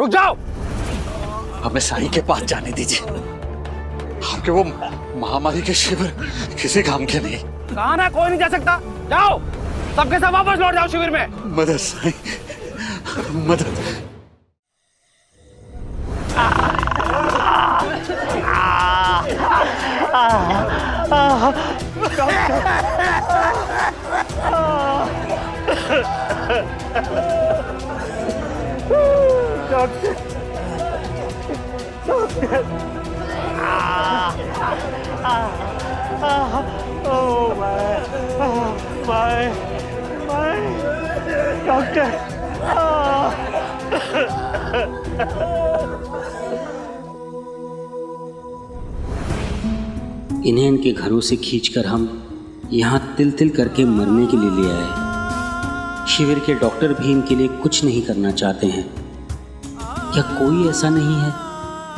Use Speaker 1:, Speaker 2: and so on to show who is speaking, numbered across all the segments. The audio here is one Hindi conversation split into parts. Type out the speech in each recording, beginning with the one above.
Speaker 1: रुक जाओ।
Speaker 2: हमें साईं के पास जाने दीजिए। आपके वो महामारी के शिविर किसी काम के नहीं।
Speaker 1: कहा ना कोई नहीं जा सकता। जाओ, सबके सब वापस लौट जाओ शिविर में।
Speaker 2: मदद साईं, मदद।
Speaker 3: इन्हें इनके घरों से खींचकर हम यहाँ तिल तिल करके मरने के लिए ले आए। शिविर के डॉक्टर भी इनके लिए कुछ नहीं करना चाहते हैं। क्या कोई ऐसा नहीं है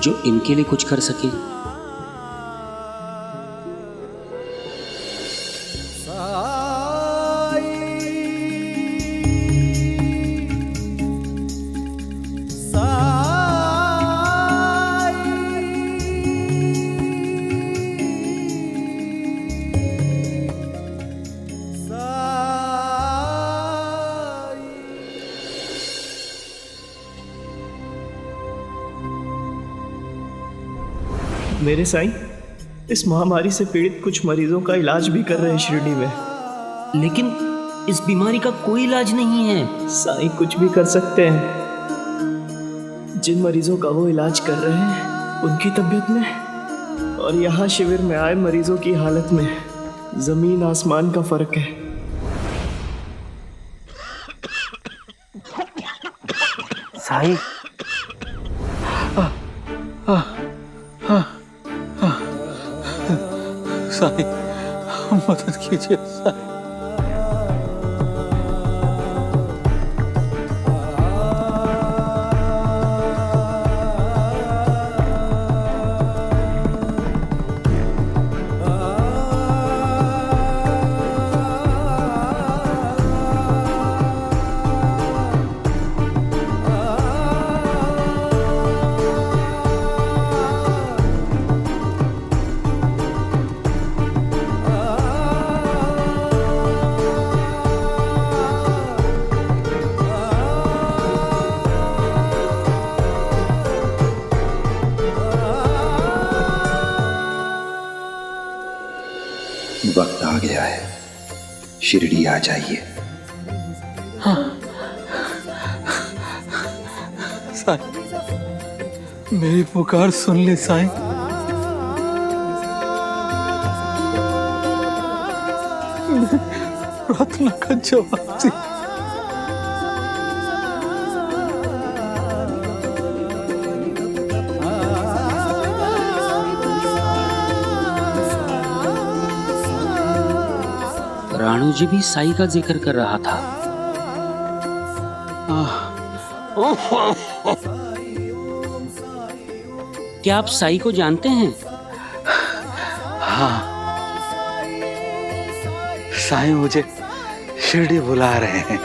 Speaker 3: जो इनके लिए कुछ कर सके?
Speaker 4: मेरे साईं, इस महामारी से पीड़ित कुछ मरीजों का इलाज भी कर रहे हैं शिरडी में।
Speaker 3: लेकिन इस बीमारी का कोई इलाज नहीं है।
Speaker 4: साईं कुछ भी कर सकते हैं। जिन मरीजों का वो इलाज कर रहे हैं उनकी तबीयत में और यहाँ शिविर में आए मरीजों की हालत में जमीन आसमान का फर्क है।
Speaker 1: साईं,
Speaker 2: साईं, मदद कीजिए साईं।
Speaker 5: वक्त आ गया है, शिरडी आ जाइए।
Speaker 2: साईं, मेरी पुकार सुन ली साईं। प्रार्थना का जवाब दी।
Speaker 3: राणू जी भी साईं का जिक्र कर रहा था। क्या आप साईं को जानते हैं?
Speaker 2: हाँ, साईं मुझे शिरडी बुला रहे हैं।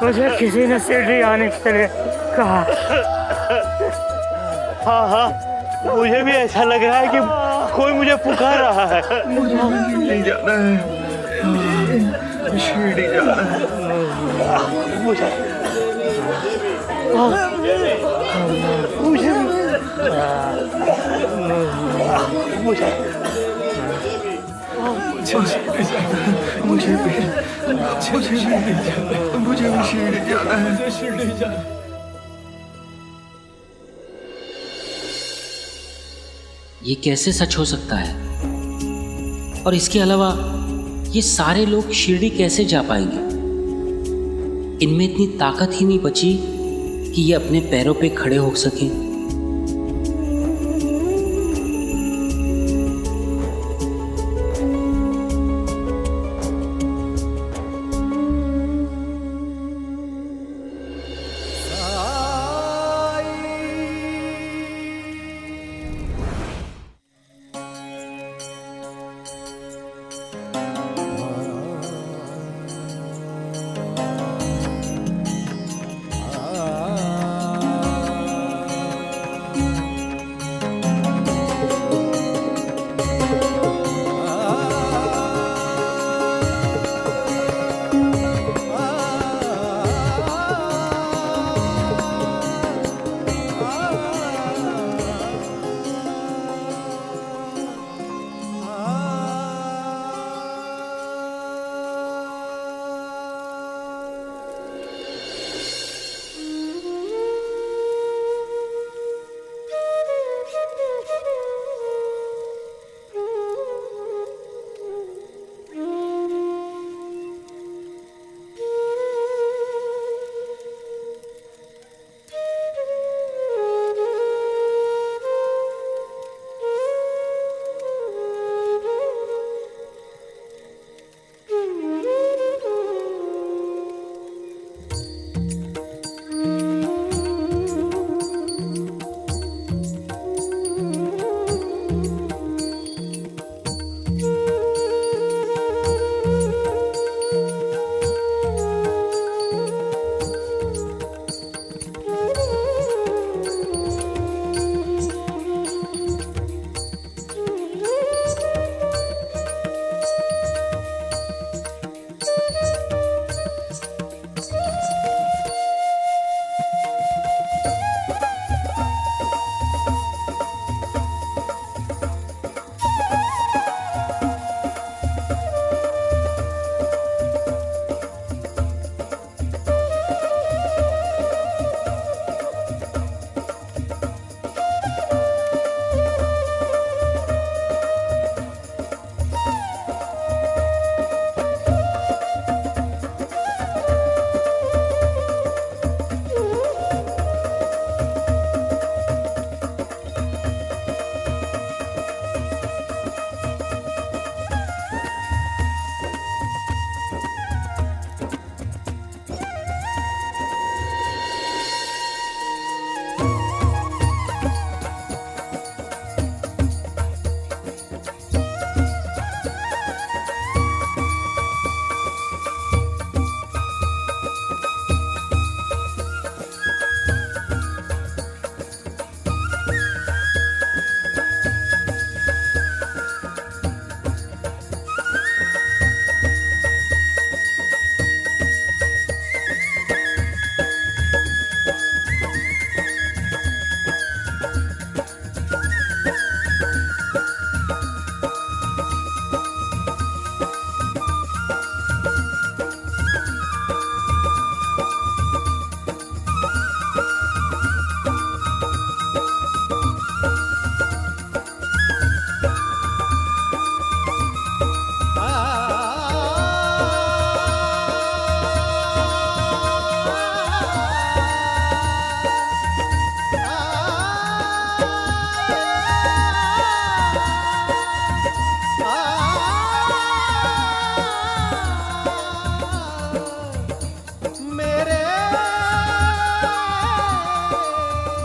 Speaker 1: मुझे किसी ने शिरडी आने के लिए कहा। हाँ हाँ, मुझे भी ऐसा लग रहा है कि कोई मुझे पुकार रहा है।
Speaker 5: मुझे शिरडी जाना है, शिरडी जाना है।
Speaker 1: मुझे
Speaker 5: शिरडी जाना है।
Speaker 3: ये कैसे सच हो सकता है? और इसके अलावा ये सारे लोग शिरडी कैसे जा पाएंगे? इनमें इतनी ताकत ही नहीं बची कि ये अपने पैरों पे खड़े हो सकें।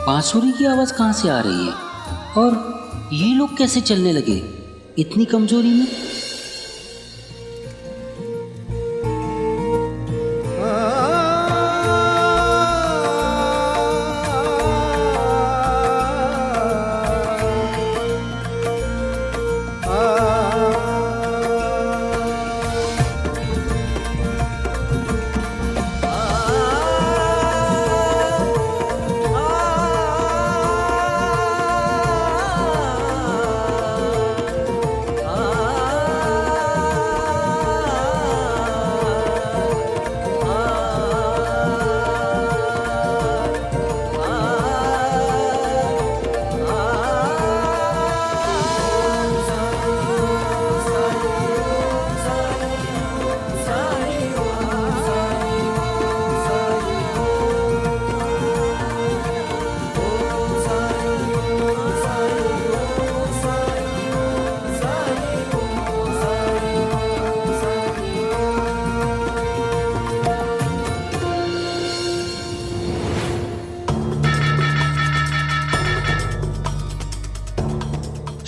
Speaker 3: बांसुरी की आवाज कहाँ से आ रही है और ये लोग कैसे चलने लगे इतनी कमजोरी में?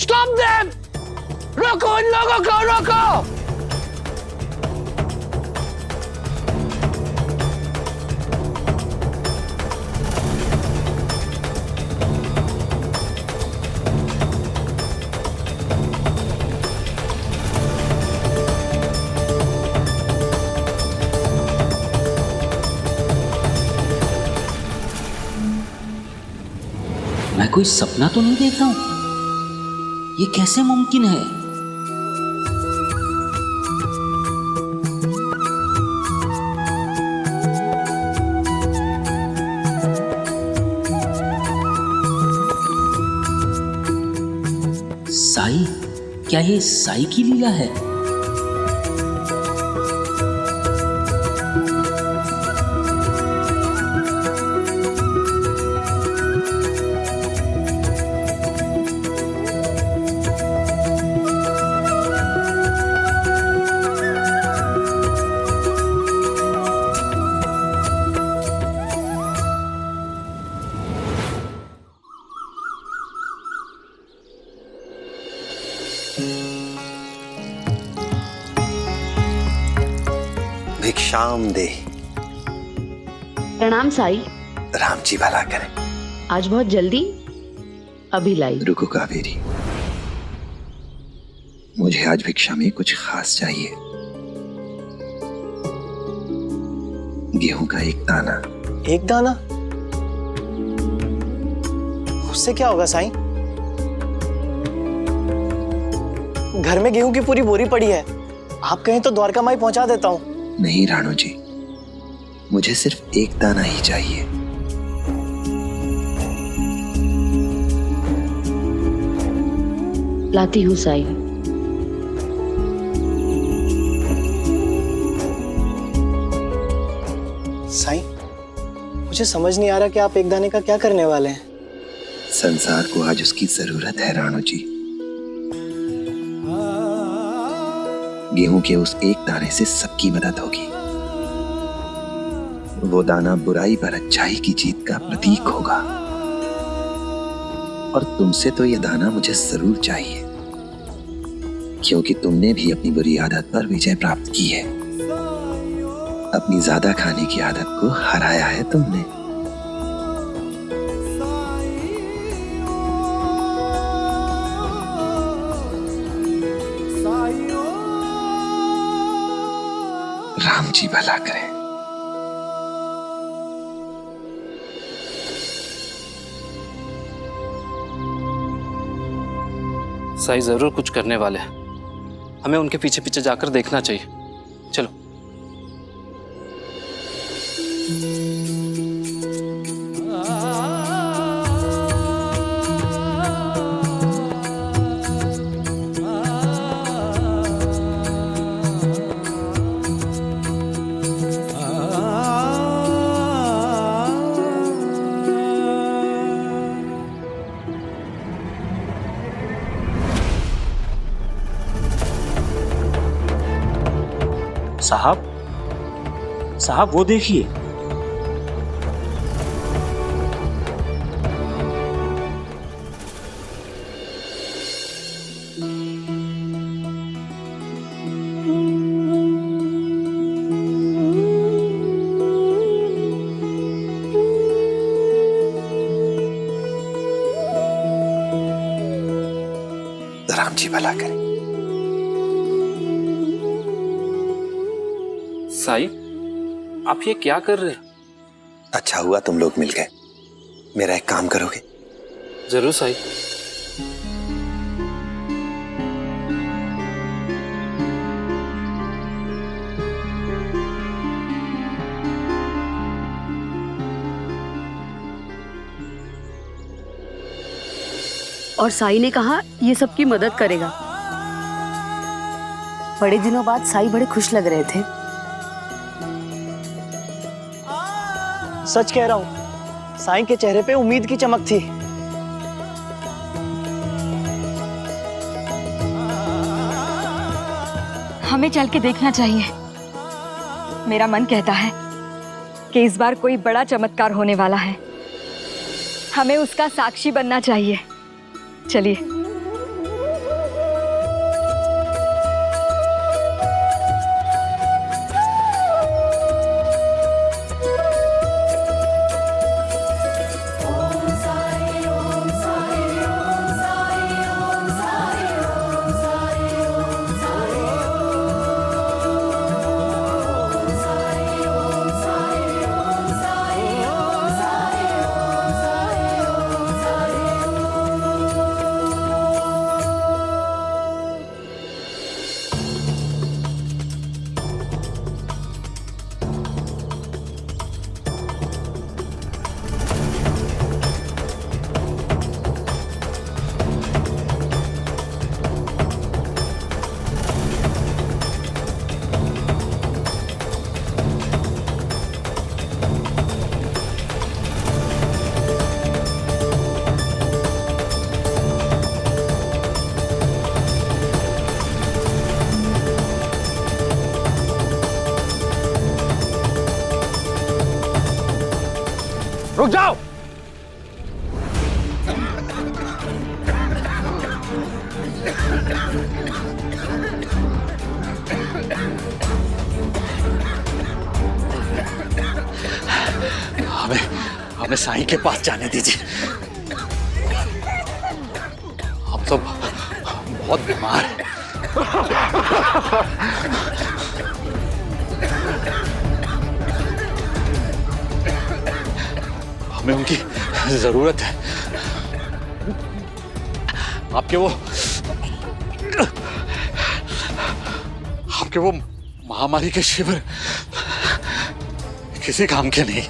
Speaker 1: Stop them! रोको इन लोगों को, रोको!
Speaker 3: मैं कोई सपना तो नहीं देख रहा हूं? ये कैसे मुमकिन है? साई? क्या ये साई की लीला है?
Speaker 5: भिक्षाम दे।
Speaker 6: प्रणाम साई।
Speaker 5: राम जी भला करें।
Speaker 6: आज बहुत जल्दी? अभी लाई।
Speaker 5: रुको कावेरी, मुझे आज भिक्षा में कुछ खास चाहिए। गेहूं का एक दाना।
Speaker 4: एक दाना? उससे क्या होगा साईं? घर में गेहूं की पूरी बोरी पड़ी है, आप कहें तो द्वारका माई पहुंचा देता हूं।
Speaker 5: नहीं राणो जी, मुझे सिर्फ एक दाना ही चाहिए।
Speaker 6: लाती हूँ साई।
Speaker 4: साईं, मुझे समझ नहीं आ रहा कि आप एक दाने का क्या करने वाले हैं।
Speaker 5: संसार को आज उसकी जरूरत है राणो जी। गेहूं के उस एक दाने से सबकी मदद होगी। वो दाना बुराई पर अच्छाई की जीत का प्रतीक होगा। और तुमसे तो ये दाना मुझे जरूर चाहिए, क्योंकि तुमने भी अपनी बुरी आदत पर विजय प्राप्त की है। अपनी ज्यादा खाने की आदत को हराया है तुमने। राम जी भला करें।
Speaker 7: साई जरूर कुछ करने वाले हैं, हमें उनके पीछे पीछे जाकर देखना चाहिए। चलो।
Speaker 3: साहब वो देखिए।
Speaker 5: राम जी भला करे।
Speaker 7: साई, आप ये क्या कर रहे हैं?
Speaker 5: अच्छा हुआ तुम लोग मिल गए। मेरा एक काम करोगे?
Speaker 7: जरूर साई।
Speaker 8: और साई ने कहा ये सबकी मदद करेगा। बड़े दिनों बाद साई बड़े खुश लग रहे थे।
Speaker 4: सच कह रहा हूँ, साईं के चेहरे पे उम्मीद की चमक थी।
Speaker 9: हमें चल के देखना चाहिए। मेरा मन कहता है कि इस बार कोई बड़ा चमत्कार होने वाला है। हमें उसका साक्षी बनना चाहिए। चलिए।
Speaker 1: रुक जाओ।
Speaker 2: हमें साईं के पास जाने दीजिए। हम तो बहुत बीमार हैं। हमें उनकी जरूरत है। आपके वो महामारी के शिविर किसी काम के नहीं।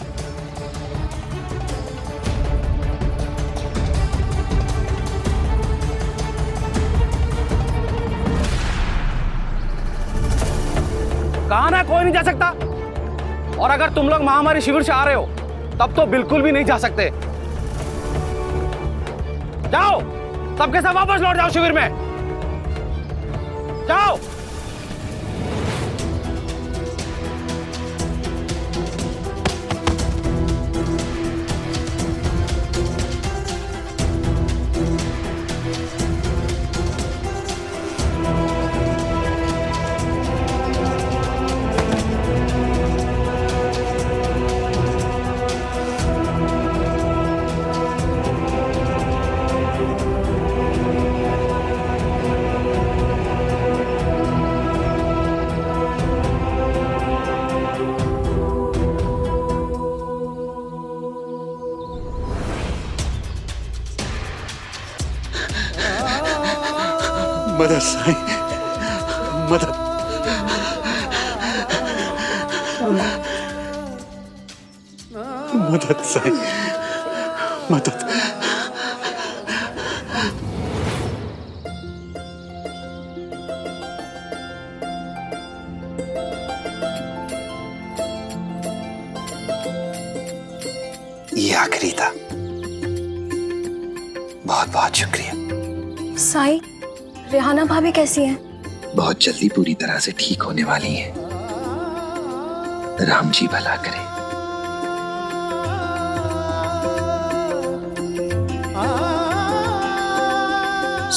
Speaker 1: कहा ना कोई नहीं जा सकता। और अगर तुम लोग महामारी शिविर से आ रहे हो तब तो बिल्कुल भी नहीं जा सकते। जाओ, सबके सब वापस लौट जाओ शिविर में। जाओ।
Speaker 2: मदद साईं, मदद। मदद साईं, मदद।
Speaker 5: ये आखिरी था। बहुत बहुत शुक्रिया।
Speaker 9: साई, रेहाना भाभी कैसी हैं?
Speaker 5: बहुत जल्दी पूरी तरह से ठीक होने वाली हैं। राम जी भला करे।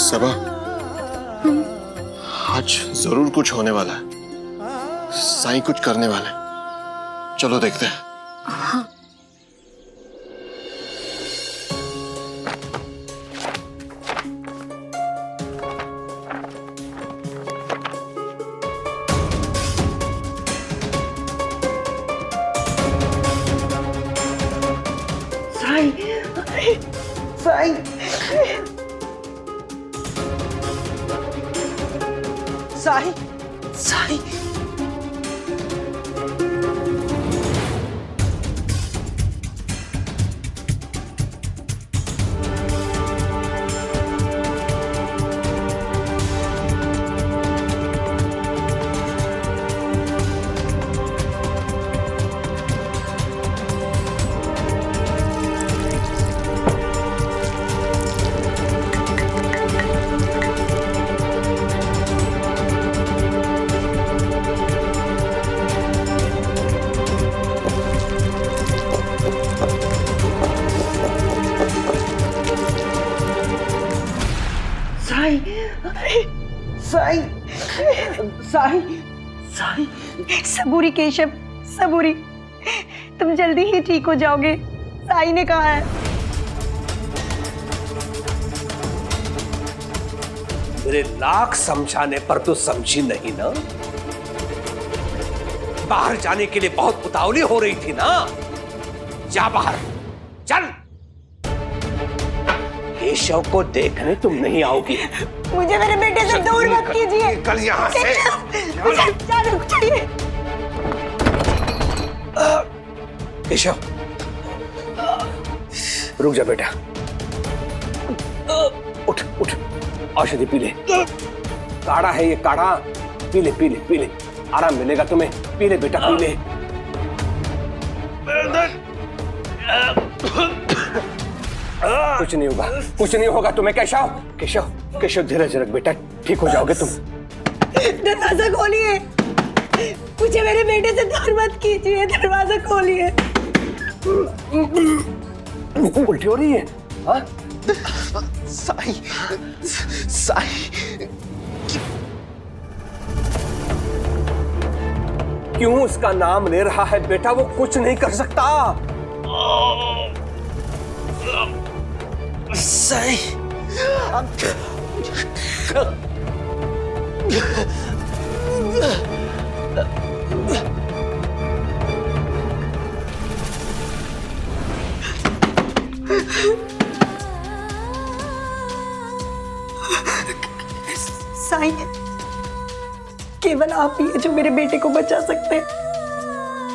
Speaker 10: सबा, आज जरूर कुछ होने वाला है। साईं कुछ करने वाले हैं। चलो देखते हैं।
Speaker 9: हाँ।
Speaker 11: साई साई साई साई साई साई साई
Speaker 9: सबूरी केशव, सबूरी, तुम जल्दी ही ठीक हो जाओगे, साई ने कहा है।
Speaker 12: मेरे लाख समझाने पर तो समझी नहीं ना। बाहर जाने के लिए बहुत उतावली हो रही थी ना। जा बाहर, चल। केशव को देखने तुम नहीं आओगी।
Speaker 9: मुझे मेरे बेटे से दूर मत कीजिए।
Speaker 12: निकल यहाँ से।
Speaker 9: मुझे जाना चाहिए।
Speaker 12: केशव, रुक जा बेटा। उठ उठ, औषधि पी ले। काढ़ा है ये, काढ़ा पी ले पी ले पी ले, आराम मिलेगा तुम्हें। पी ले बेटा, पी ले। कुछ नहीं होगा, कुछ नहीं होगा तुम्हें। केशव केशव केशव, धीरज रख बेटा, ठीक हो जाओगे तुम।
Speaker 9: दरवाजा खोलिए, मुझे मेरे बेटे से दूर मत कीजिए। दरवाजा खोलिए।
Speaker 12: उल्टी हो रही है? हाँ?
Speaker 11: साई साई
Speaker 12: क्यों उसका नाम ले रहा है बेटा? वो कुछ नहीं कर सकता।
Speaker 11: साई
Speaker 9: साई, केवल आप ही हैं जो मेरे बेटे को बचा सकते हैं।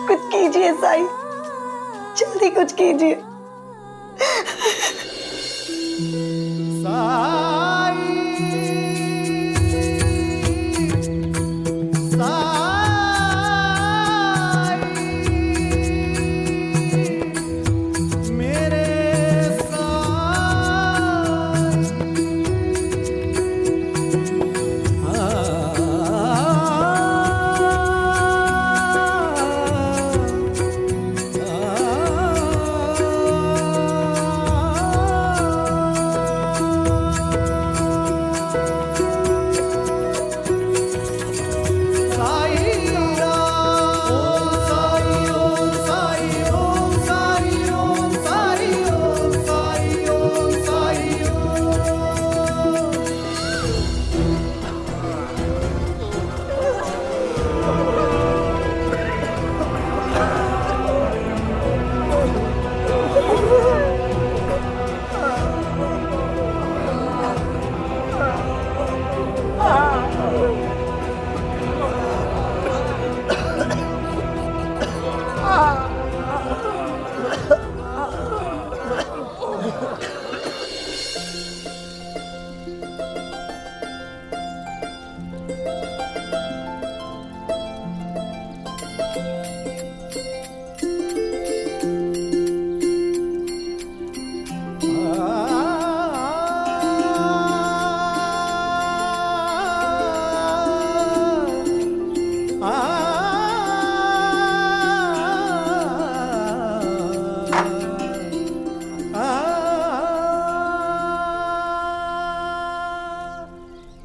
Speaker 9: कुछ कीजिए साई, जल्दी कुछ कीजिए।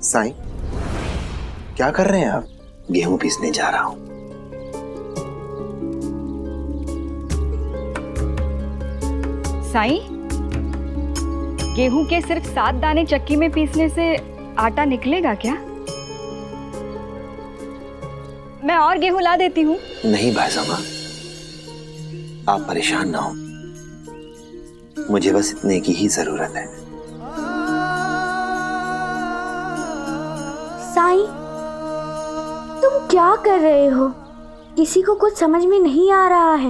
Speaker 5: साई, क्या कर रहे हैं आप? गेहूं पीसने जा रहा हूं।
Speaker 9: साई, गेहूं के सिर्फ 7 दाने चक्की में पीसने से आटा निकलेगा क्या? मैं और गेहूं ला देती हूँ।
Speaker 5: नहीं भाईसामा, आप परेशान ना हो। मुझे बस इतने की ही जरूरत है।
Speaker 13: साईं, तुम क्या कर रहे हो? किसी को कुछ समझ में नहीं आ रहा है।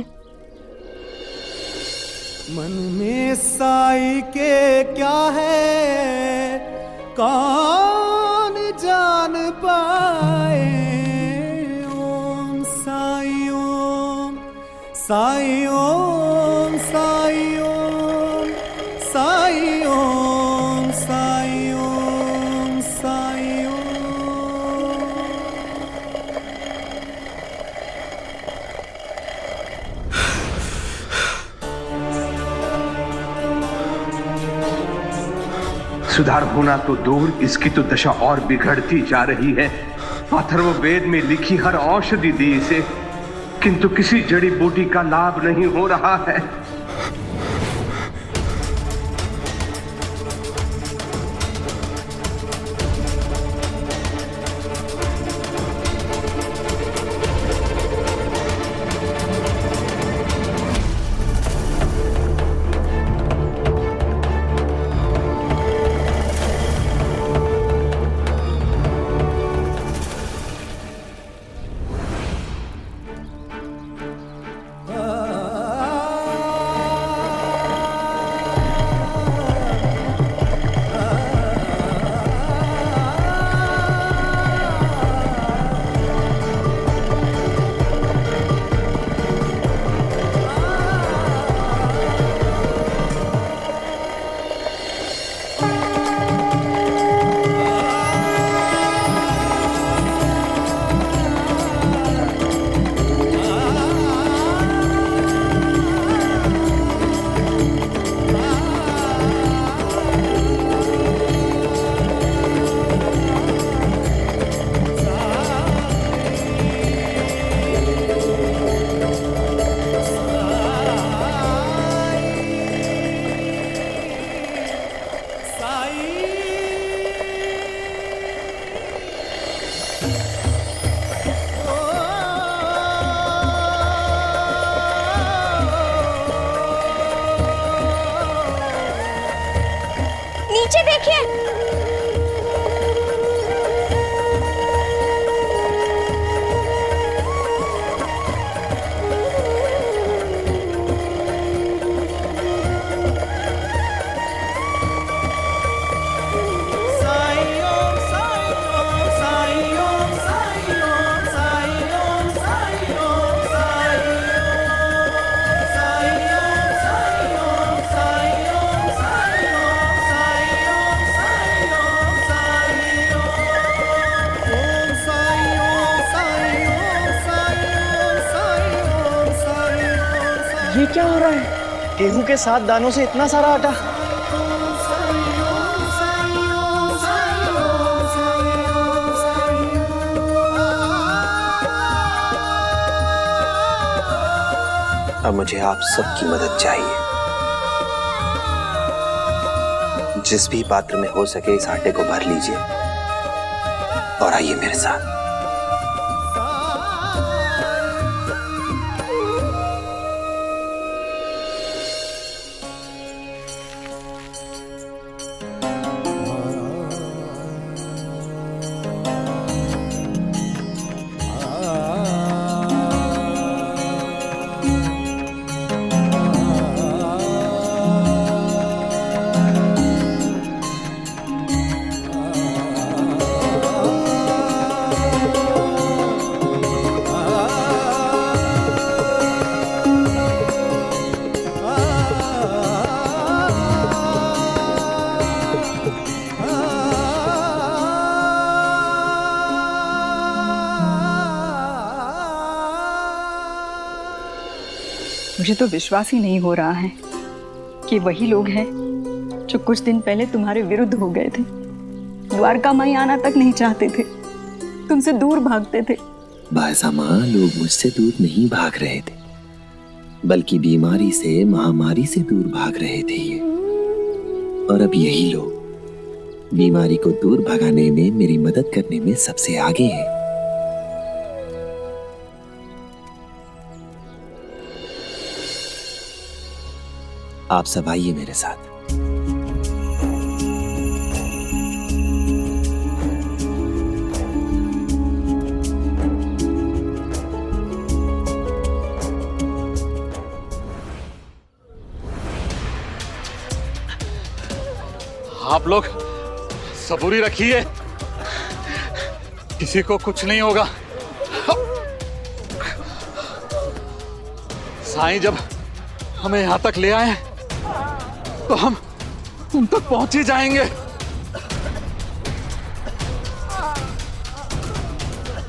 Speaker 11: मन में साई के क्या है कौन जान पाए। ओम साई ओम साई ओम साई ओम साई ओम साई ओम साई ओम।
Speaker 12: सुधार होना तो दूर, इसकी तो दशा और बिगड़ती जा रही है। अथर्ववेद में लिखी हर औषधि दी इसे, किंतु किसी जड़ी बूटी का लाभ नहीं हो रहा है।
Speaker 13: नीचे देखिए।
Speaker 4: ये क्या हो रहा है? गेहूं के 7 दानों से इतना सारा आटा।
Speaker 5: अब मुझे आप सबकी मदद चाहिए। जिस भी पात्र में हो सके इस आटे को भर लीजिए और आइए मेरे साथ।
Speaker 9: मुझे तो विश्वास ही नहीं हो रहा है कि वही लोग हैं जो कुछ दिन पहले तुम्हारे विरुद्ध हो गए थे, द्वारका माई आना तक नहीं चाहते थे, तुमसे दूर भागते थे।
Speaker 5: बायसा माँ, लोग मुझसे दूर नहीं भाग रहे थे, बल्कि बीमारी से, महामारी से दूर भाग रहे थे ये। और अब यही लोग बीमारी को दूर भगाने में, मेरी मदद करने में सबसे आगे हैं। आप सब आइए मेरे साथ।
Speaker 2: आप लोग सबूरी रखिए, किसी को कुछ नहीं होगा। साईं जब हमें यहां तक ले आए तो हम उन तक पहुंच ही जाएंगे।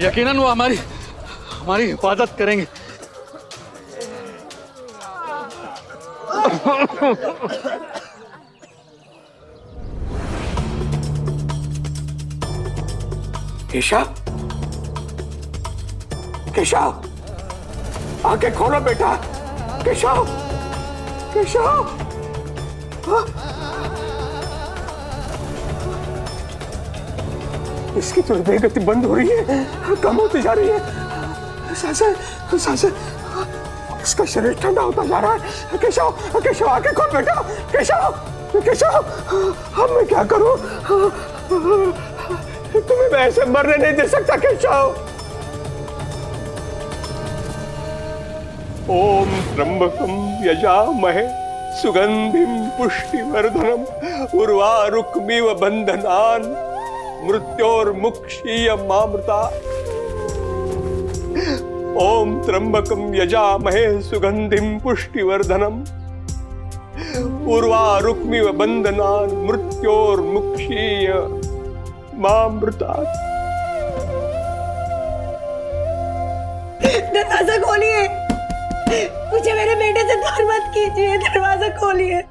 Speaker 2: यकीनन वो हमारी हिफाजत करेंगे।
Speaker 12: केशव, केशव, आंखें खोलो बेटा। केशव, केशव, इसकी तो हृदय गति बंद हो रही है, कम होती जा रही है। सांसें सांसें, इसका शरीर ठंडा होता जा रहा है। केशव, केशव, आंखें खोल बेटा। केशव, केशव, अब मैं क्या करूं? तुम्हें मैं ऐसे मरने नहीं दे सकता केशव। ओम त्र्यंबकम यजामहे सुगंधिम पुष्टिवर्धनम उर्वारुकमिव बंधनान मृत्योर्मुक्षीयमामृता। ओम त्र्यंबकम यजामहे सुगंधिम पुष्टिवर्धनम उर्वारुकमिव बंधनान मृत्योर्मुक्षीय मामृता।
Speaker 8: दरवाजा खोलिए, मुझे मेरे बेटे से दूर मत कीजिए। दरवाजा खोलिए।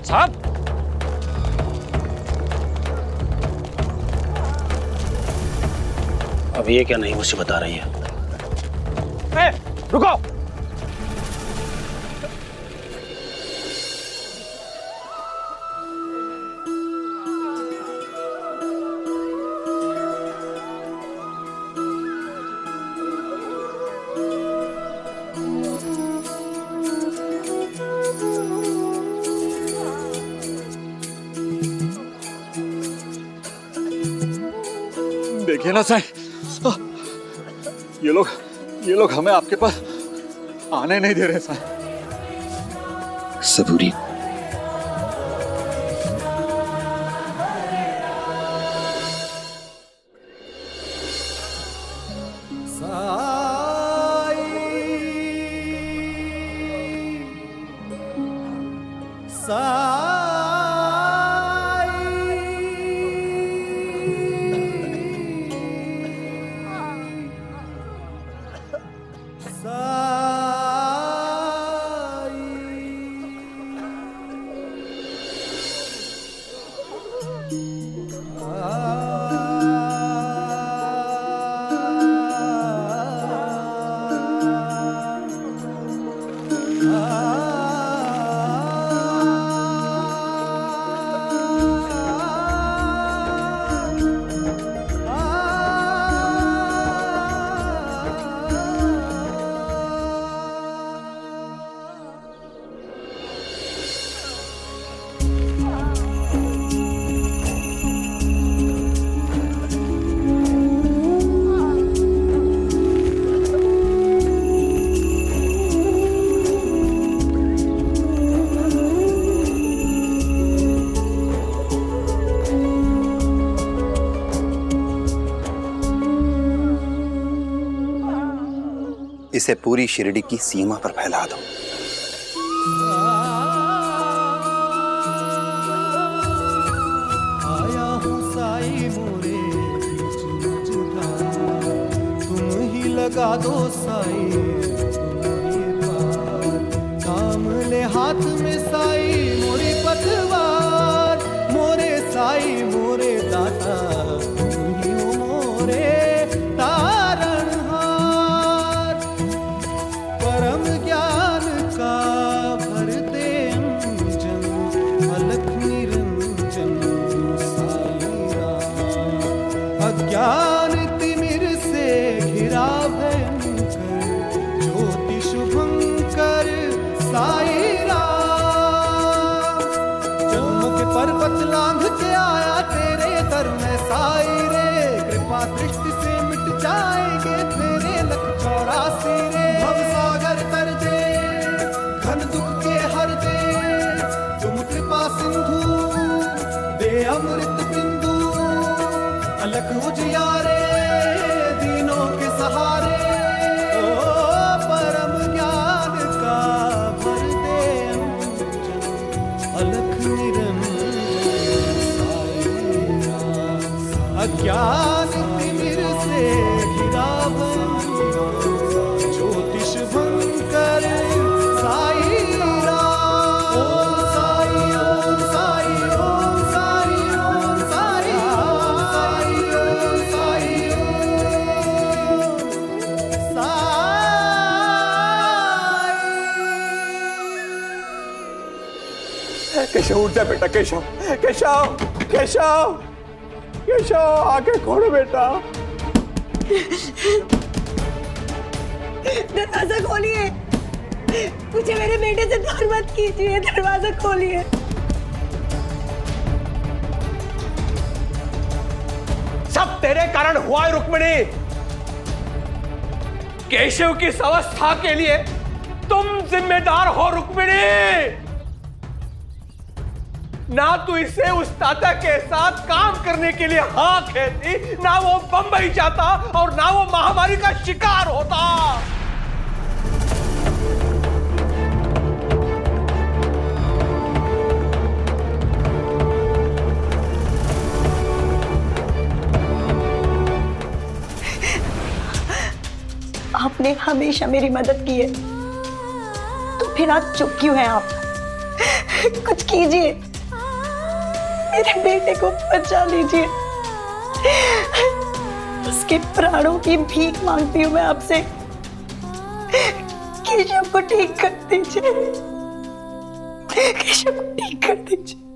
Speaker 1: साहब,
Speaker 3: अब ये क्या नहीं मुझे बता रही है?
Speaker 1: रुको।
Speaker 2: देखिए ना साईं, ये लोग हमें आपके पास आने नहीं दे रहे साईं।
Speaker 5: सबूरी, इसे पूरी शिरडी की सीमा पर फैला दो।
Speaker 11: आया हूँ साई मोरे तुम ही लगा दो साई, काम हाथ में साई मोरी पतवार, मोरे साई मोरे दाता तुम ही हो मोरे तारणहार। परम ज्ञान का भर दे अंजन, अलख निरंजन साई राम। अज्ञान तिमिर से घिरा भयंकर, ज्योति शुभंकर साई राम। जन्म के पर्वत लांघ के आया तेरे दर में साई रे, कृपा दृष्टि से मिट जाएंगे तेरे लख 84 रे। भवसागर तर दे, घन दुख के हर दे, तुम कृपा सिंधु दे अमृत बिंदु। अलख उजियारे दीनों के सहारे, ओ परम ज्ञान का भर दे अंजन, अलख निरंजन साई राम। अज्ञान तिमिर से घिरा ज्योति शुभंकर साई राम। ओम साई ओम साई ओम साई ओम साई ओम साई ओम साई।
Speaker 12: केशव उठ जा बेटा, केशव केशव केशव केशव आंखें खोलो बेटा।
Speaker 8: दरवाजा खोलिए, मुझे मेरे बेटे से दूर मत कीजिए, दरवाजा खोलिए।
Speaker 12: सब तेरे कारण हुआ है रुक्मिणी। केशव की इस अवस्था के लिए तुम जिम्मेदार हो रुक्मिणी। ना तू इसे उस ताता के साथ काम करने के लिए हाँ कहती, ना वो बंबई जाता और ना वो महामारी का शिकार होता।
Speaker 8: आपने हमेशा मेरी मदद की है, तो फिर आज चुप क्यों हैं आप? कुछ कीजिए, मेरे बेटे को बचा लीजिए। उसके प्राणों की भीख मांगती हूँ मैं आपसे। केशव को ठीक कर दीजिए, केशव को ठीक कर दीजिए।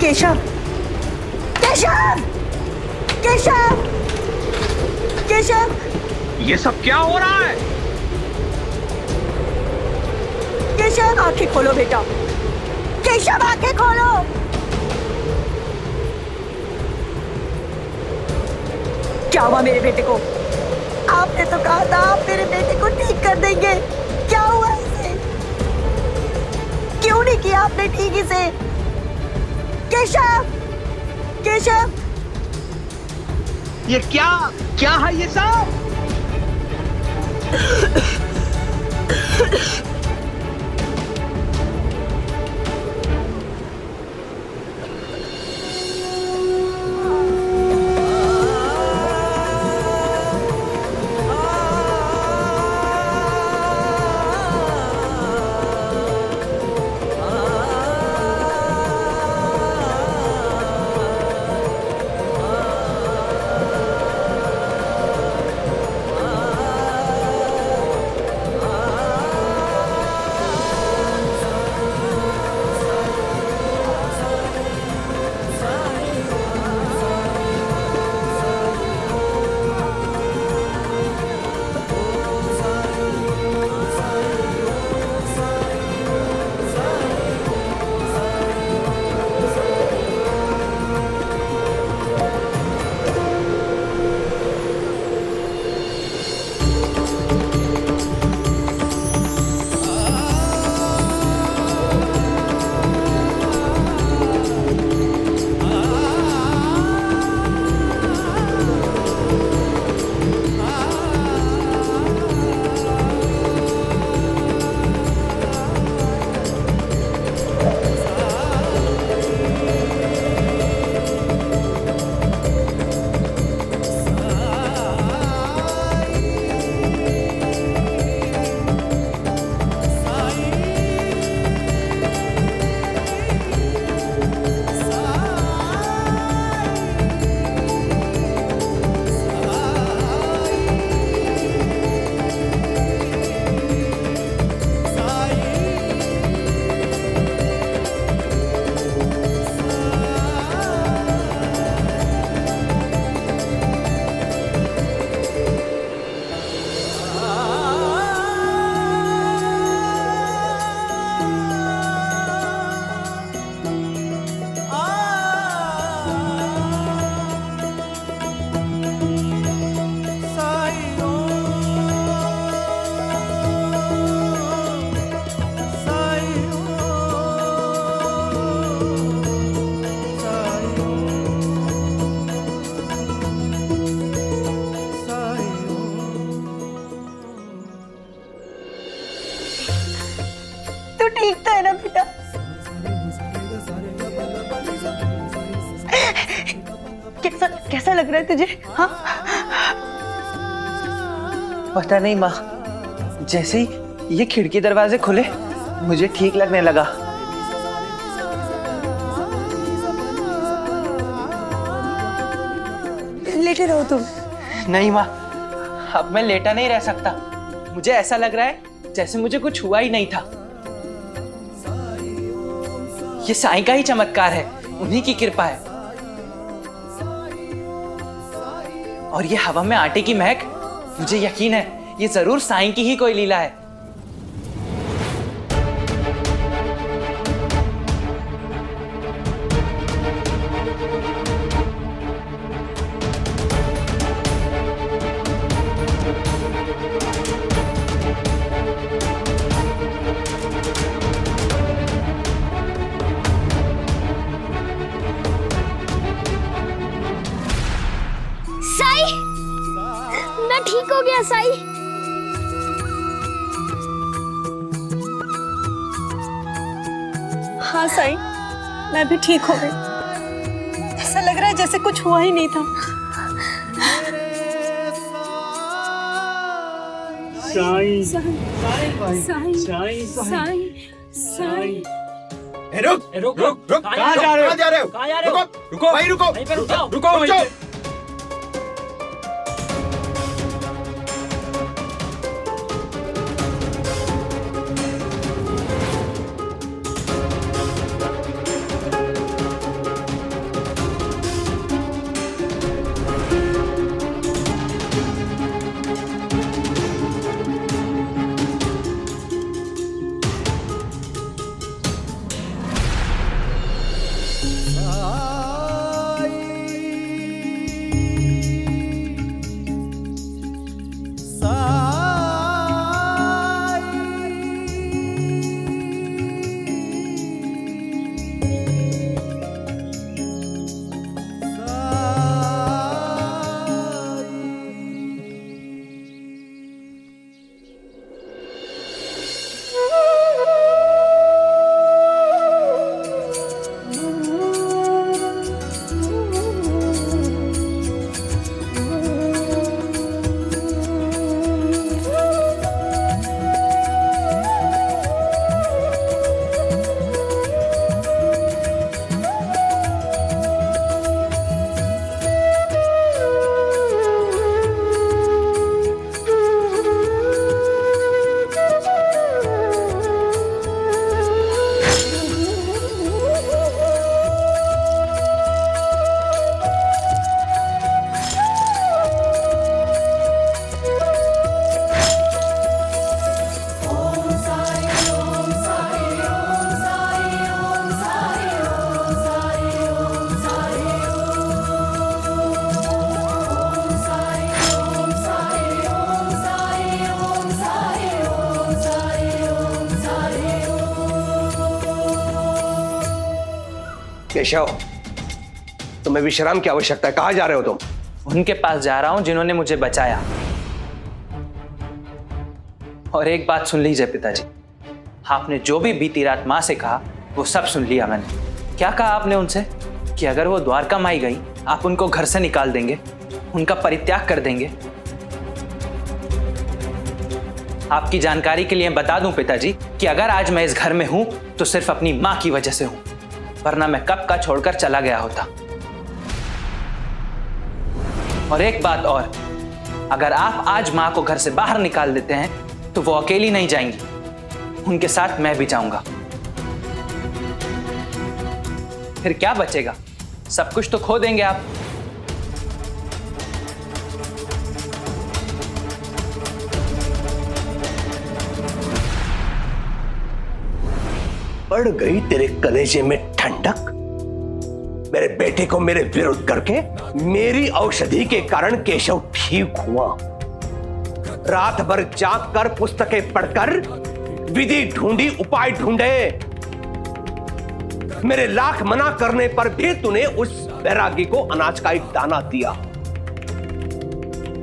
Speaker 8: केशव, केशव, केशव, केशव,
Speaker 12: ये सब क्या हो रहा है?
Speaker 8: केशव आंखें खोलो बेटा, केशव आंखें खोलो। क्या हुआ मेरे बेटे को? आपने तो कहा था आप मेरे बेटे को ठीक कर देंगे, क्या हुआ इसे? क्यों नहीं किया आपने ठीक इसे? केशव, केशव,
Speaker 11: ये क्या क्या है ये सब?
Speaker 8: ठीक तो है ना बेटा? कैसा कैसा लग रहा है तुझे? हाँ,
Speaker 11: पता नहीं माँ, जैसे ही ये खिड़की दरवाजे खुले मुझे ठीक लगने लगा।
Speaker 8: लेटे रहो तुम।
Speaker 11: नहीं माँ, अब मैं लेटा नहीं रह सकता। मुझे ऐसा लग रहा है जैसे मुझे कुछ हुआ ही नहीं था। ये साईं का ही चमत्कार है, उन्हीं की कृपा है। और ये हवा में आटे की महक, मुझे यकीन है ये जरूर साईं की ही कोई लीला है।
Speaker 13: साई, मैं ठीक हो गया साई।
Speaker 8: हाँ साई, मैं भी ठीक हो गई। ऐसा लग रहा है जैसे कुछ हुआ ही नहीं था।
Speaker 12: साई
Speaker 13: साई साई साई साई।
Speaker 12: रुक रुक रुक रुक, कहाँ जा रहे हो? रुको रुको भाई, रुको रुको वहीं पे। केशव, तुम्हें विश्राम की आवश्यकता है। कहाँ जा रहे हो तुम?
Speaker 14: उनके पास जा रहा हूं जिन्होंने मुझे बचाया। और एक बात सुन लीजिए पिताजी, आपने जो भी बीती रात माँ से कहा वो सब सुन लिया मैंने। क्या कहा आपने उनसे कि अगर वो द्वारका माई गई आप उनको घर से निकाल देंगे, उनका परित्याग कर देंगे। आपकी जानकारी के लिए बता दूं पिताजी कि अगर आज मैं इस घर में हूं तो सिर्फ अपनी मां की वजह से हूं, वरना मैं कब का छोड़कर चला गया होता। और एक बात और, अगर आप आज मां को घर से बाहर निकाल देते हैं तो वो अकेली नहीं जाएंगी, उनके साथ मैं भी जाऊंगा। फिर क्या बचेगा? सब कुछ तो खो देंगे आप।
Speaker 12: पड़ गई तेरे कलेजे में ठंडक। मेरे बेटे को मेरे विरुद्ध करके मेरी औषधि के कारण केशव ठीक हुआ। रात भर जाग कर पुस्तकें पढ़कर विधि ढूंढी, उपाय ढूंढे। मेरे लाख मना करने पर भी तूने उस बैरागी को अनाज का एक दाना दिया।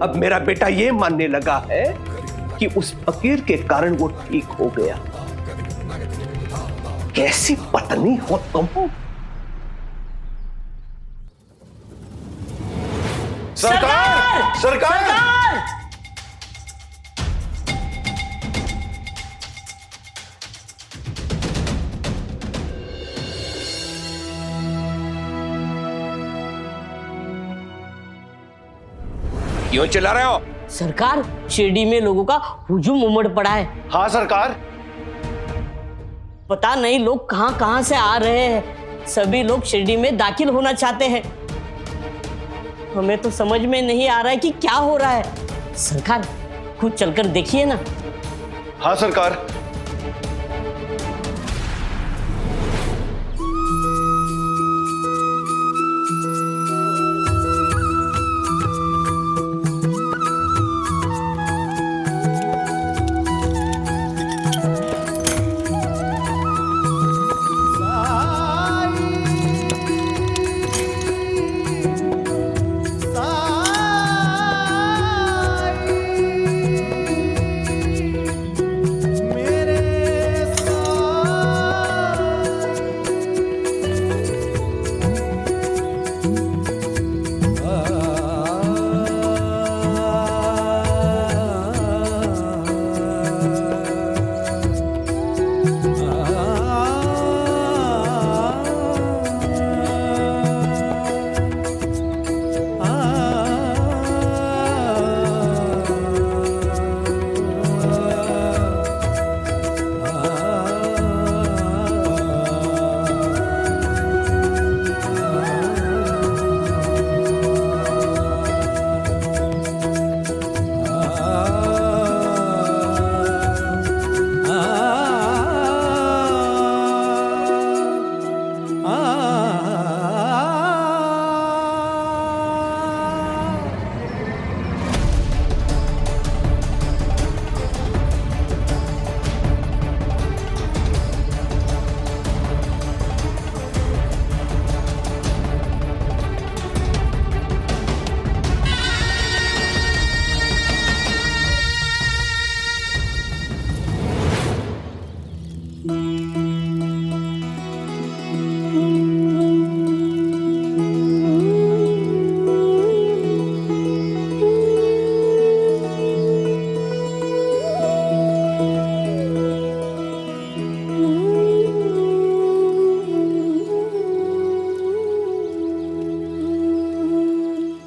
Speaker 12: अब मेरा बेटा ये मानने लगा है कि उस फकीर के कारण वो ठीक हो गया। कैसी पत्नी हो तुम?
Speaker 10: सरकार! सरकार!
Speaker 12: क्यों चिल्ला रहे हो?
Speaker 15: सरकार, शिरडी में लोगों का हुजूम उमड़ पड़ा है।
Speaker 10: हाँ सरकार।
Speaker 15: पता नहीं लोग कहां कहां से आ रहे हैं। सभी लोग शिरडी में दाखिल होना चाहते हैं। हमें तो समझ में नहीं आ रहा है कि क्या हो रहा है। सरकार, खुद चलकर देखिए ना।
Speaker 10: हाँ सरकार।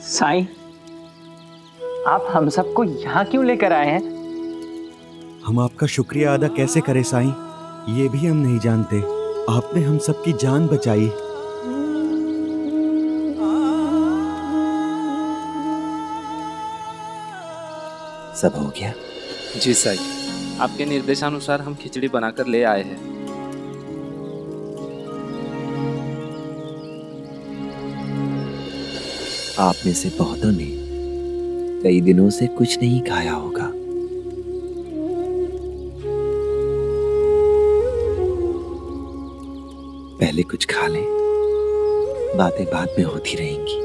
Speaker 14: साईं, आप हम सबको यहाँ क्यों लेकर आए हैं?
Speaker 16: हम आपका शुक्रिया अदा कैसे करें साईं, ये भी हम नहीं जानते। आपने हम सबकी जान बचाई।
Speaker 5: सब हो गया?
Speaker 7: जी साईं, आपके निर्देशानुसार हम खिचड़ी बनाकर ले आए हैं।
Speaker 5: आप में से बहुतों ने कई दिनों से कुछ नहीं खाया होगा। पहले कुछ खा लें, बातें बाद में होती रहेंगी।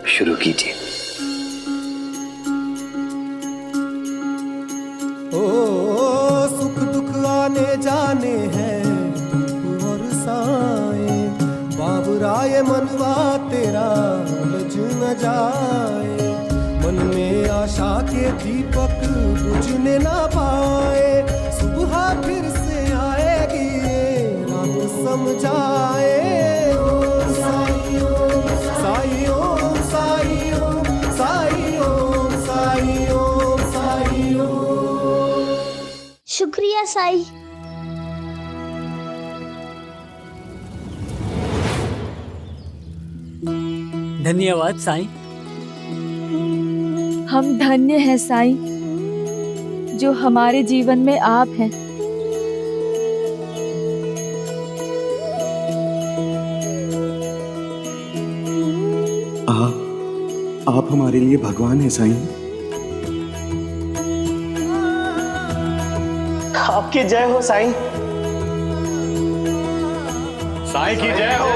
Speaker 5: शुरू कीजिए।
Speaker 11: ओ सुख दुख आने जाने हैं धूप और साए, बाबुराए मनवा तेरा उलझ न जाए। मन में आशा के दीपक बुझने ना पाए, सुबह फिर से आएगी रात समझाए। ओम साई ओम साई ओम साई ओम साई ओम साई ओम साई ओम।
Speaker 13: शुक्रिया साई।
Speaker 17: धन्यवाद साईं।
Speaker 9: हम धन्य हैं साईं, जो हमारे जीवन में आप हैं।
Speaker 16: आप हमारे लिए भगवान हैं साईं।
Speaker 4: आपकी जय हो साईं।
Speaker 2: साईं की जय हो,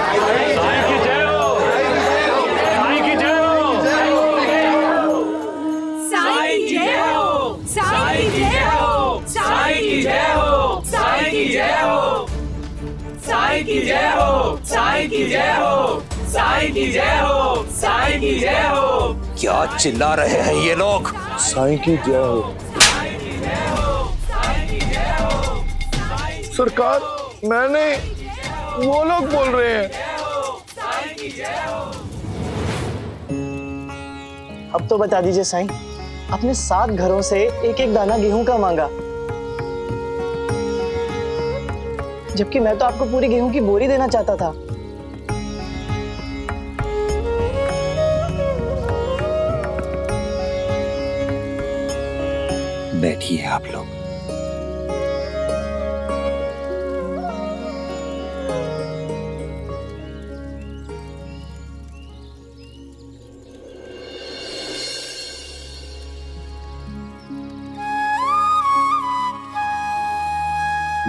Speaker 2: साईं की जय हो, साईं की जय हो,
Speaker 11: साईं की जय हो, साईं की जय हो, साईं की जय हो, साईं की जय हो, साईं की जय हो, साईं की जय हो, साईं की जय हो, साईं की जय हो।
Speaker 5: क्या चिल्ला रहे हैं ये लोग?
Speaker 12: साईं की जय हो। सरकार, मैंने, वो लोग बोल रहे हैं।
Speaker 4: अब तो बता दीजिए साईं, अपने 7 घरों से एक एक दाना गेहूं का मांगा, जबकि मैं तो आपको पूरी गेहूं की बोरी देना चाहता था।
Speaker 5: बैठिए आप लोग।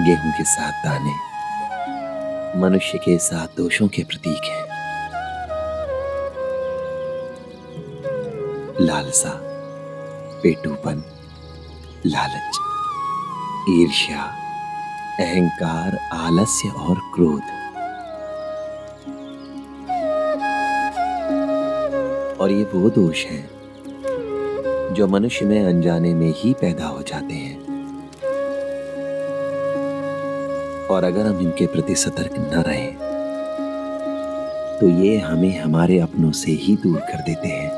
Speaker 5: गेहूं के 7 दाने मनुष्य के 7 दोषों के प्रतीक हैं। लालसा, पेटूपन, लालच, ईर्ष्या, अहंकार, आलस्य और क्रोध। और ये वो दोष हैं जो मनुष्य में अनजाने में ही पैदा हो जाते हैं, और अगर हम इनके प्रति सतर्क न रहें तो ये हमें हमारे अपनों से ही दूर कर देते हैं।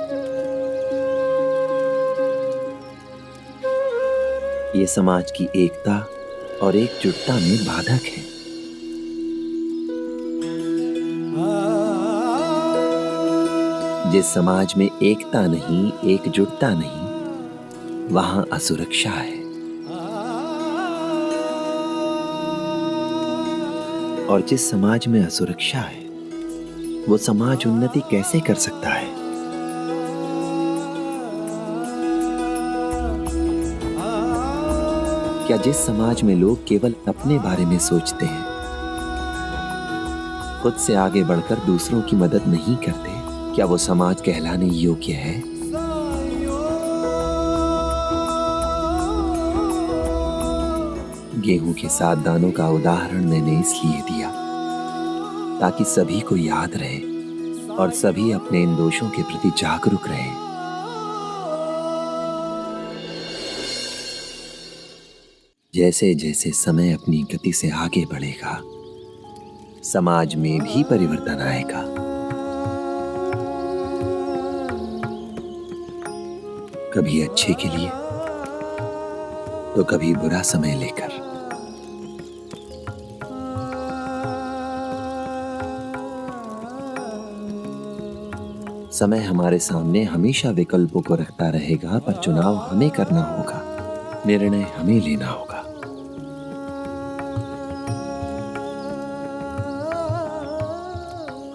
Speaker 5: ये समाज की एकता और एकजुटता में बाधक है। जिस समाज में एकता नहीं, एकजुटता नहीं, वहां असुरक्षा है। और जिस समाज में असुरक्षा है, वो समाज उन्नति कैसे कर सकता है? क्या जिस समाज में लोग केवल अपने बारे में सोचते हैं, खुद से आगे बढ़कर दूसरों की मदद नहीं करते, क्या वो समाज कहलाने योग्य है? गेहूं के 7 दानों का उदाहरण मैंने इसलिए दिया ताकि सभी को याद रहे और सभी अपने इन दोषों के प्रति जागरूक रहें। जैसे जैसे समय अपनी गति से आगे बढ़ेगा, समाज में भी परिवर्तन आएगा। कभी अच्छे के लिए तो कभी बुरा समय लेकर। समय हमारे सामने हमेशा विकल्पों को रखता रहेगा, पर चुनाव हमें करना होगा, निर्णय हमें लेना होगा।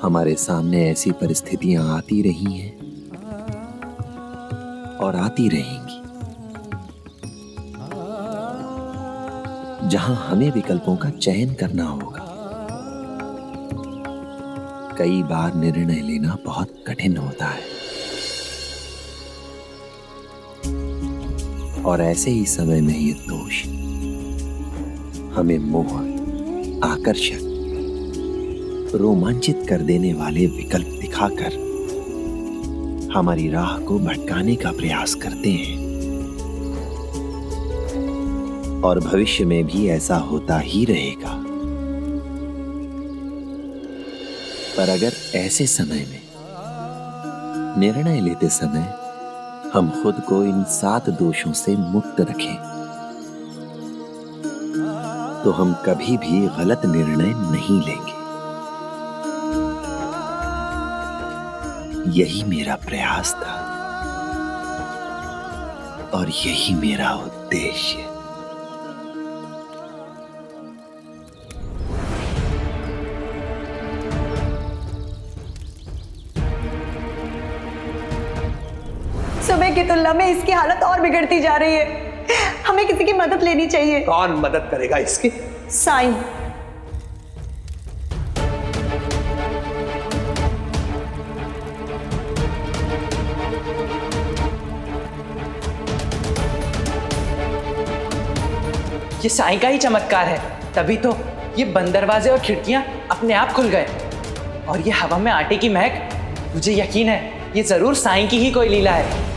Speaker 5: हमारे सामने ऐसी परिस्थितियां आती रही हैं और आती रहेंगी जहां हमें विकल्पों का चयन करना होगा। कई बार निर्णय लेना बहुत कठिन होता है और ऐसे ही समय में ये दोष हमें मोह, आकर्षक, रोमांचित कर देने वाले विकल्प दिखाकर हमारी राह को भटकाने का प्रयास करते हैं। और भविष्य में भी ऐसा होता ही रहेगा। पर अगर ऐसे समय में निर्णय लेते समय हम खुद को इन 7 दोषों से मुक्त रखें तो हम कभी भी गलत निर्णय नहीं लेंगे। यही मेरा प्रयास था और यही मेरा उद्देश्य।
Speaker 8: सुबह की तुलना में इसकी हालत और बिगड़ती जा रही है। हमें किसी की मदद लेनी चाहिए।
Speaker 2: कौन मदद करेगा इसकी?
Speaker 8: साईं।
Speaker 14: ये साईं का ही चमत्कार है, तभी तो ये बंद दरवाजे और खिड़कियां अपने आप खुल गए। और ये हवा में आटे की महक, मुझे यकीन है ये जरूर साईं की ही कोई लीला है।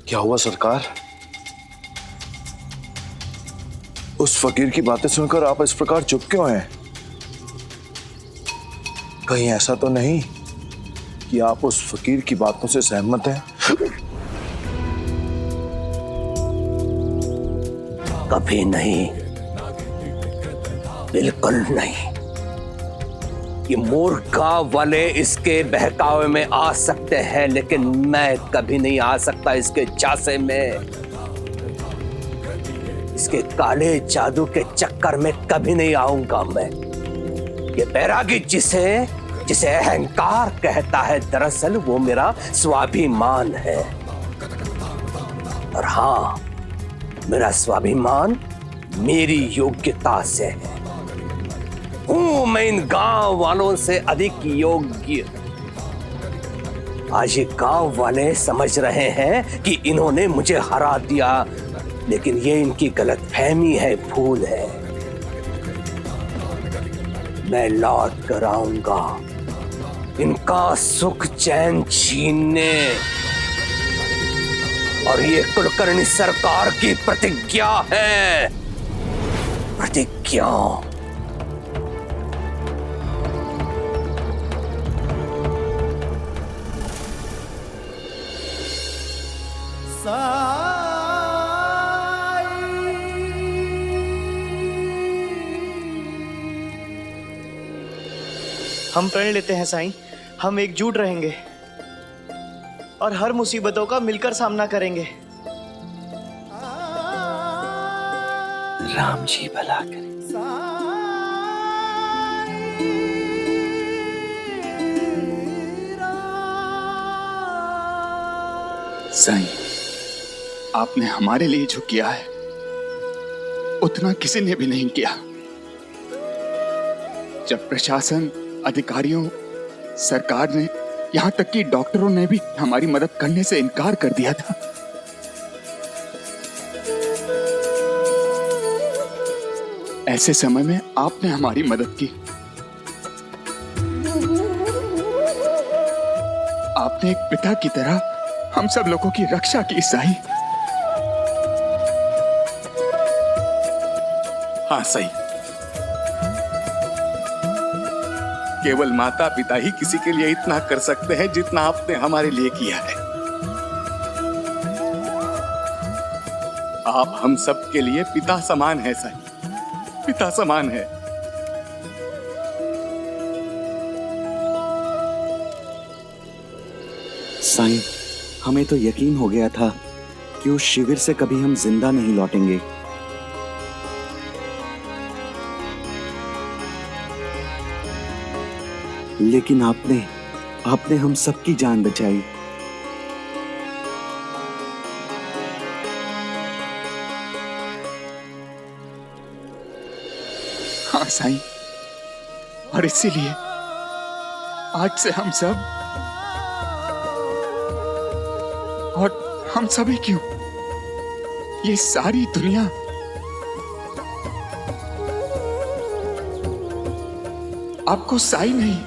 Speaker 10: क्या हुआ सरकार? उस फकीर की बातें सुनकर आप इस प्रकार चुप क्यों हैं? कहीं ऐसा तो नहीं कि आप उस फकीर की बातों से सहमत हैं?
Speaker 18: कभी नहीं, बिल्कुल नहीं। ये मूर्ख गांव वाले इसके बहकावे में आ सकते हैं, लेकिन मैं कभी नहीं आ सकता इसके झांसे में। इसके काले जादू के चक्कर में कभी नहीं आऊंगा मैं। ये बैरागी जिसे अहंकार कहता है, दरअसल वो मेरा स्वाभिमान है। और हाँ, मेरा स्वाभिमान मेरी योग्यता से है। हूं मैं इन गांव वालों से अधिक योग्य। आज ये गांव वाले समझ रहे हैं कि इन्होंने मुझे हरा दिया, लेकिन ये इनकी गलतफहमी है, भूल है। मैं लौट कर आऊंगा इनका सुख चैन छीनने। और ये कुलकर्णी सरकार की प्रतिज्ञा है, प्रतिज्ञा।
Speaker 4: हम प्रण लेते हैं साईं, हम एकजुट रहेंगे और हर मुसीबतों का मिलकर सामना करेंगे।
Speaker 5: राम जी भला करे।
Speaker 19: साईं, आपने हमारे लिए जो किया है उतना किसी ने भी नहीं किया। जब प्रशासन, अधिकारियों, सरकार ने, यहां तक कि डॉक्टरों ने भी हमारी मदद करने से इनकार कर दिया था, ऐसे समय में आपने हमारी मदद की। आपने एक पिता की तरह हम सब लोगों की रक्षा की साईं। हाँ साईं, केवल माता पिता ही किसी के लिए इतना कर सकते हैं जितना आपने हमारे लिए किया है। आप हम सब के लिए पिता समान है साईं, पिता समान है।
Speaker 16: साईं, हमें तो यकीन हो गया था कि उस शिविर से कभी हम जिंदा नहीं लौटेंगे। लेकिन आपने हम सबकी जान बचाई।
Speaker 19: हाँ साईं, और इसीलिए आज से हम सब, और हम सभी क्यों, ये सारी दुनिया आपको साईं नहीं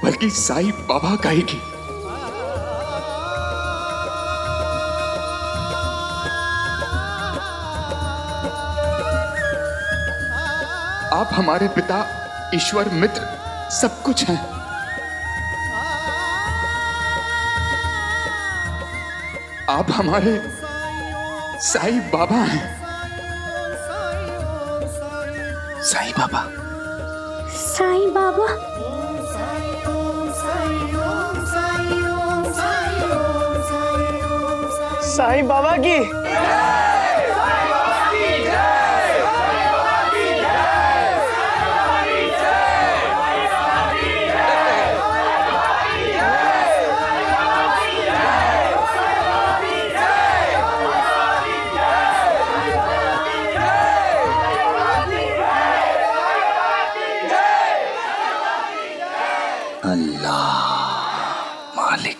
Speaker 19: बल्कि साईं बाबा कहेगी। आप हमारे पिता, ईश्वर, मित्र, सब कुछ हैं। आप हमारे साईं बाबा हैं। साईं बाबा,
Speaker 13: साईं बाबा।
Speaker 4: साईं बाबा की
Speaker 5: मालिक।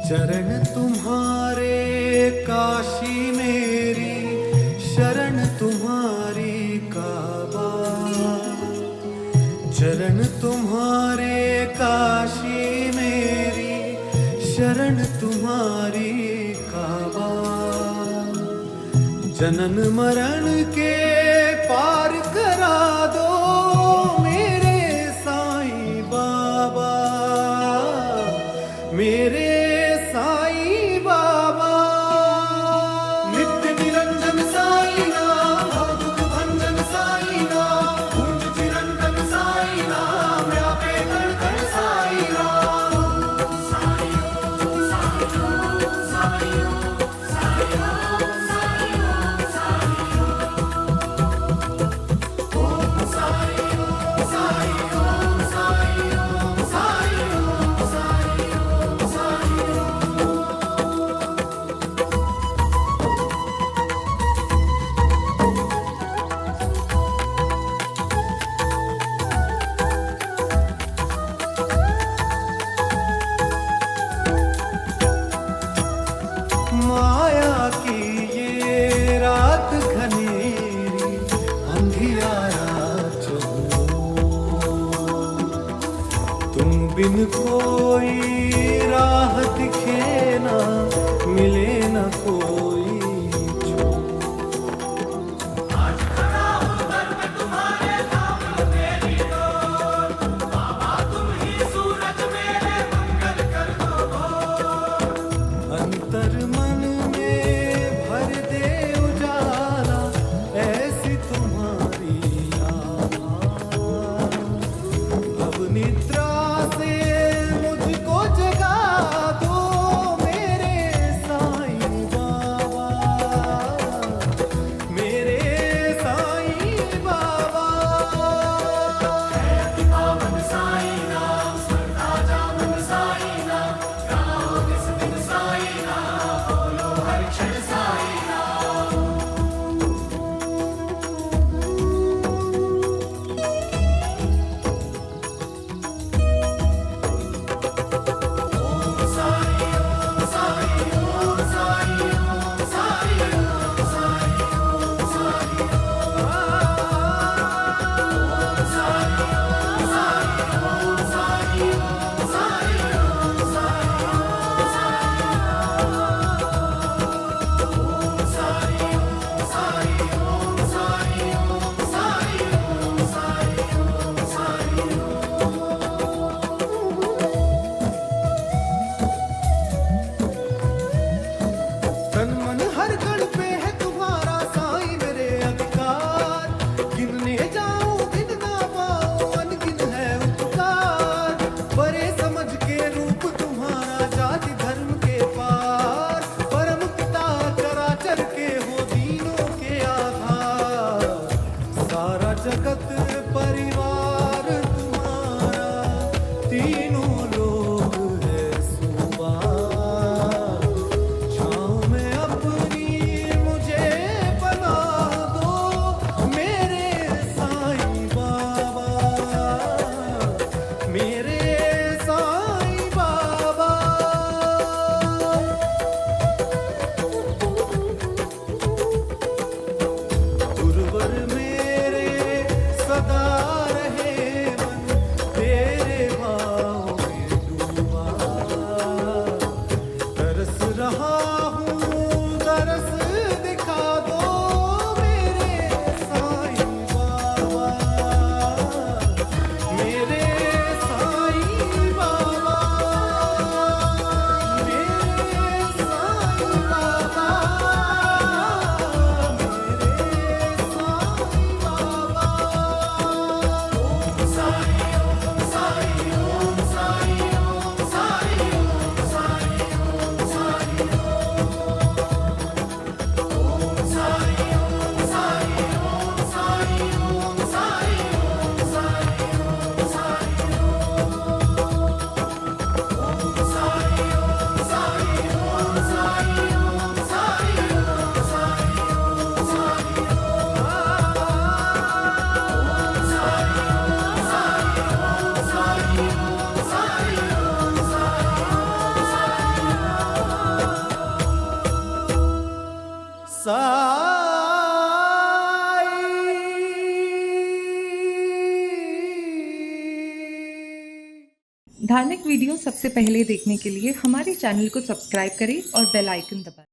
Speaker 11: चरण तुम्हारे काशी मेरी, शरण तुम्हारी काबा। चरण तुम्हारे काशी मेरी, शरण तुम्हारी काबा। जनन मरण के पार करा दो मेरे साईं बाबा, मेरे साईं बाबा। नित्य निरंजन साईं नाम, भव दुख भंजन साईं नाम, कुंज चिरंतन साईं नाम, व्यापे कण कण साईं नाम। साईं ओम, साईं ओम, साईं ओम, साईं ओम, साईं ओम, साईं ओम। ओम साईं ओम, साईं ओम, साईं ओम, साईं ओम, साईं ओम, साईं ओम। माया की ये रात घनेरी, अंधियारा तुम बिन कोई राह दिखे ना, मिले न कोई। अंतर मन में भर दे उजाला, ऐसी तुम्हारी अब निद्रा से मुझको जगा दो मेरे जगत परिवार तुम्हारा तीनों लोग है सुवार। छाँव में अपनी मुझे बना दो मेरे साईं बाबा, मेरे साईं बाबा। गुरुवर मेरे सदा रहे मन तेरे भाव में डूबा। तरस रहा हूँ तरस दिखा दो मेरे साईं बाबा, मेरे साईं बाबा, मेरे साईं बाबा।
Speaker 20: धार्मिक वीडियो सबसे पहले देखने के लिए हमारे चैनल को सब्सक्राइब करें और बेल आइकन दबाएं।